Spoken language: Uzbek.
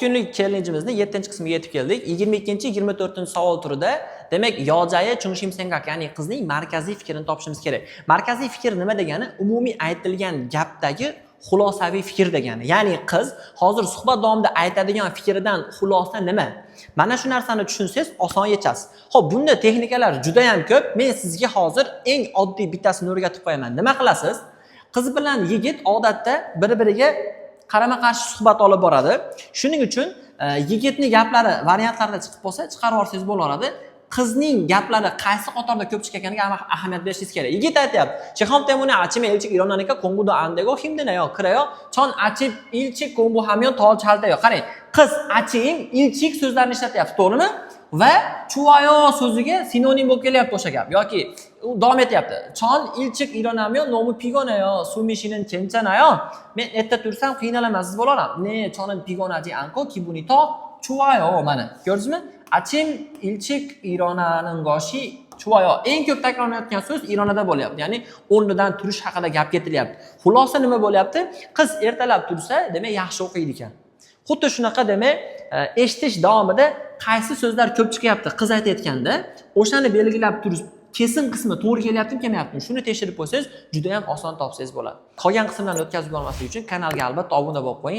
Kunlik challenge'imizni 7-qismiga yetib keldik. 22-24-savol turida, demak, yojaye chunshim sengak, ya'ni qizning markaziy fikrini topishimiz kerak. Markaziy fikr nima degani? Umumiy aytilgan gapdagi xulosaviy fikr degani. Ya'ni qiz hozir suhbat davomida aytadigan fikridan xulosa nima? Mana shu narsani tushunsangiz, oson yechasiz. Xo'p, bunda texnikalar juda ham ko'p. Men sizga hozir eng oddiy bittasini o'rgatib qo'yaman. Nima qilasiz? Qiz bilan yigit odatda bir-biriga qarama-qarshi suhbat olib boradi. Shuning uchun yigitning gaplari variantlarda chiqib qolsa, chiqarib olsangiz bo'laveradi. Qizning gaplari qaysi qatorda ko'p chiqqaniga ahamiyat berishingiz kerak. Yigit aytayapti: "Chexom temuni achime ilchik ironanika kongudo andego himdenayo kirayo chon achib ilchik kongu hamyon tol chaldayo." Qarang, qiz achim ilchik so'zlarni ishlatyapti, to'g'rimi? Va chuvayo so'ziga sinonim bo'lib kelyapti o'sha gap. Yoki u davom etyapti. Chon ilchik ironamyo nomu pigonayo sumishinin chenchanayo. Men erta tursam qiynalasiz bo'laram. Ne chonim pigonaji anko kibunito chuvayo mana. Ko'rdingizmi? Achim ilchik ironaning goshi chuvayo. Eng ko'p takrorlanayotgan so'z ironada bo'lyapti. Ya'ni o'rnidan turish haqida gap ketilyapti. Xulosa nima bo'lyapti? Qiz ertalab tursa, demak yaxshi o'qiydi ekan. Xuddi shunaqa demak, eshitish davomida qaysi so'zlar ko'p chiqyapti qiz aytayotganda, o'shani belgilab turish, kesin qismi to'g'ri kelyaptimi, kelmayaptimi, shuni tekshirib qo'ysangiz, juda ham oson topsangiz bo'ladi. Qolgan qismlarni o'tkazib olmaslik uchun kanalga albatta obuna bo'lib qo'ying.